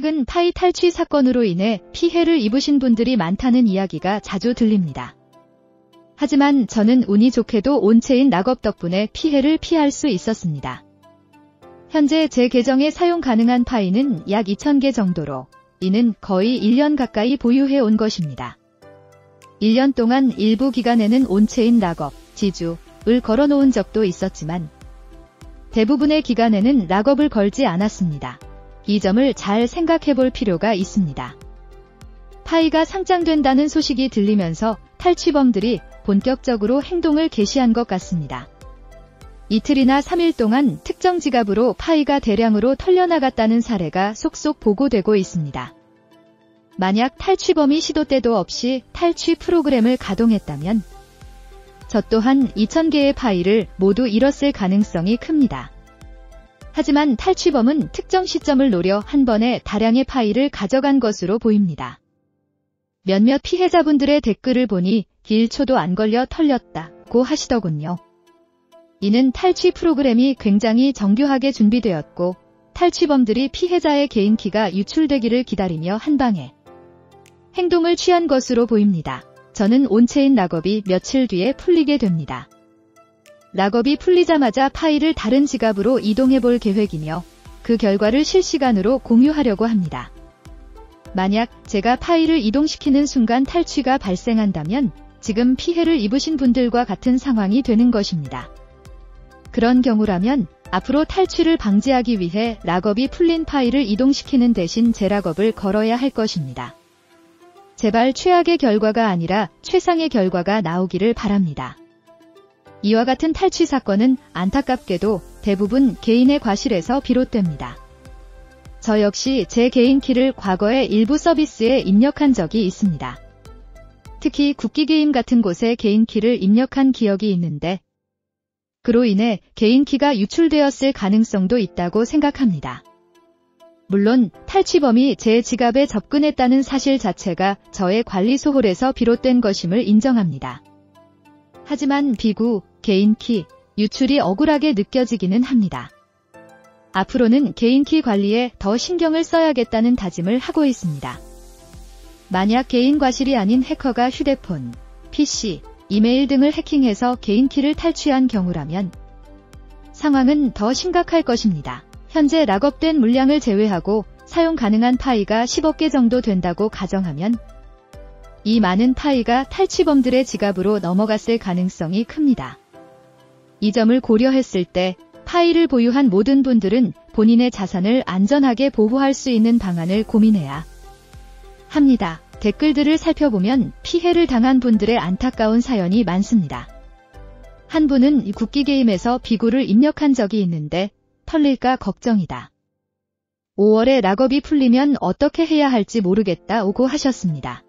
최근 파이 탈취 사건으로 인해 피해를 입으신 분들이 많다는 이야기가 자주 들립니다. 하지만 저는 운이 좋게도 온체인 락업 덕분에 피해를 피할 수 있었습니다. 현재 제 계정에 사용 가능한 파이는 약 2000개 정도로 이는 거의 1년 가까이 보유해 온 것입니다. 1년 동안 일부 기간에는 온체인 락업, 지주를 걸어놓은 적도 있었지만 대부분의 기간에는 락업을 걸지 않았습니다. 이 점을 잘 생각해 볼 필요가 있습니다. 파이가 상장된다는 소식이 들리면서 탈취범들이 본격적으로 행동을 개시한 것 같습니다. 이틀이나 3일 동안 특정 지갑으로 파이가 대량으로 털려나갔다는 사례가 속속 보고되고 있습니다. 만약 탈취범이 시도 때도 없이 탈취 프로그램을 가동했다면 저 또한 2000개의 파이를 모두 잃었을 가능성이 큽니다. 하지만 탈취범은 특정 시점을 노려 한 번에 다량의 파이를 가져간 것으로 보입니다. 몇몇 피해자분들의 댓글을 보니 1초도 안 걸려 털렸다고 하시더군요. 이는 탈취 프로그램이 굉장히 정교하게 준비되었고 탈취범들이 피해자의 개인키가 유출되기를 기다리며 한방에 행동을 취한 것으로 보입니다. 저는 온체인 락업이 며칠 뒤에 풀리게 됩니다. 락업이 풀리자마자 파이를 다른 지갑으로 이동해 볼 계획이며 그 결과를 실시간으로 공유하려고 합니다. 만약 제가 파이를 이동시키는 순간 탈취가 발생한다면 지금 피해를 입으신 분들과 같은 상황이 되는 것입니다. 그런 경우라면 앞으로 탈취를 방지하기 위해 락업이 풀린 파이를 이동시키는 대신 재락업을 걸어야 할 것입니다. 제발 최악의 결과가 아니라 최상의 결과가 나오기를 바랍니다. 이와 같은 탈취 사건은 안타깝게도 대부분 개인의 과실에서 비롯됩니다. 저 역시 제 개인키를 과거에 일부 서비스에 입력한 적이 있습니다. 특히 국기게임 같은 곳에 개인키를 입력한 기억이 있는데 그로 인해 개인키가 유출되었을 가능성도 있다고 생각합니다. 물론 탈취범이 제 지갑에 접근했다는 사실 자체가 저의 관리 소홀에서 비롯된 것임을 인정합니다. 하지만 비구, 개인키, 유출이 억울하게 느껴지기는 합니다. 앞으로는 개인키 관리에 더 신경을 써야겠다는 다짐을 하고 있습니다. 만약 개인 과실이 아닌 해커가 휴대폰, PC, 이메일 등을 해킹해서 개인키를 탈취한 경우라면 상황은 더 심각할 것입니다. 현재 락업된 물량을 제외하고 사용 가능한 파이가 10억 개 정도 된다고 가정하면 이 많은 파이가 탈취범들의 지갑으로 넘어갔을 가능성이 큽니다. 이 점을 고려했을 때 파이를 보유한 모든 분들은 본인의 자산을 안전하게 보호할 수 있는 방안을 고민해야 합니다. 댓글들을 살펴보면 피해를 당한 분들의 안타까운 사연이 많습니다. 한 분은 국기게임에서 비구를 입력한 적이 있는데 털릴까 걱정이다. 5월에 락업이 풀리면 어떻게 해야 할지 모르겠다고 하셨습니다.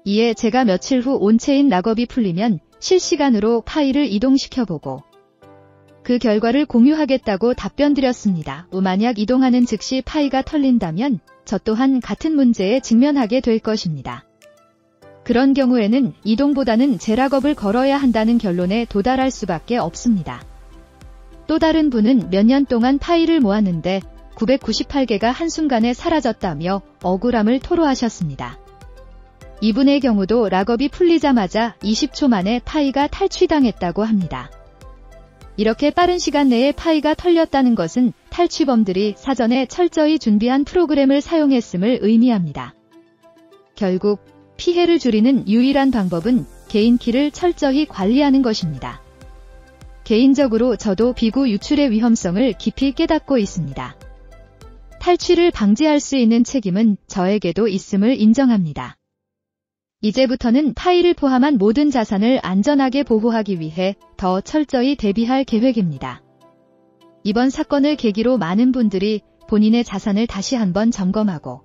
이에 제가 며칠 후 온체인 락업이 풀리면 실시간으로 파일을 이동시켜보고 그 결과를 공유하겠다고 답변드렸습니다. 만약 이동하는 즉시 파이가 털린다면 저 또한 같은 문제에 직면하게 될 것입니다. 그런 경우에는 이동보다는 재락업을 걸어야 한다는 결론에 도달할 수밖에 없습니다. 또 다른 분은 몇 년 동안 파일을 모았는데 998개가 한순간에 사라졌다며 억울함을 토로하셨습니다. 이분의 경우도 락업이 풀리자마자 20초 만에 파이가 탈취당했다고 합니다. 이렇게 빠른 시간 내에 파이가 털렸다는 것은 탈취범들이 사전에 철저히 준비한 프로그램을 사용했음을 의미합니다. 결국 피해를 줄이는 유일한 방법은 개인키를 철저히 관리하는 것입니다. 개인적으로 저도 비구 유출의 위험성을 깊이 깨닫고 있습니다. 탈취를 방지할 수 있는 책임은 저에게도 있음을 인정합니다. 이제부터는 파일을 포함한 모든 자산을 안전하게 보호하기 위해 더 철저히 대비할 계획입니다. 이번 사건을 계기로 많은 분들이 본인의 자산을 다시 한번 점검하고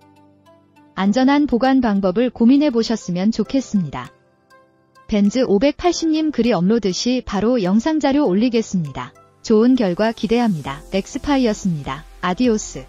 안전한 보관 방법을 고민해 보셨으면 좋겠습니다. 벤즈 580님 글이 업로드 시 바로 영상 자료 올리겠습니다. 좋은 결과 기대합니다. 렉스파이였습니다. 아디오스.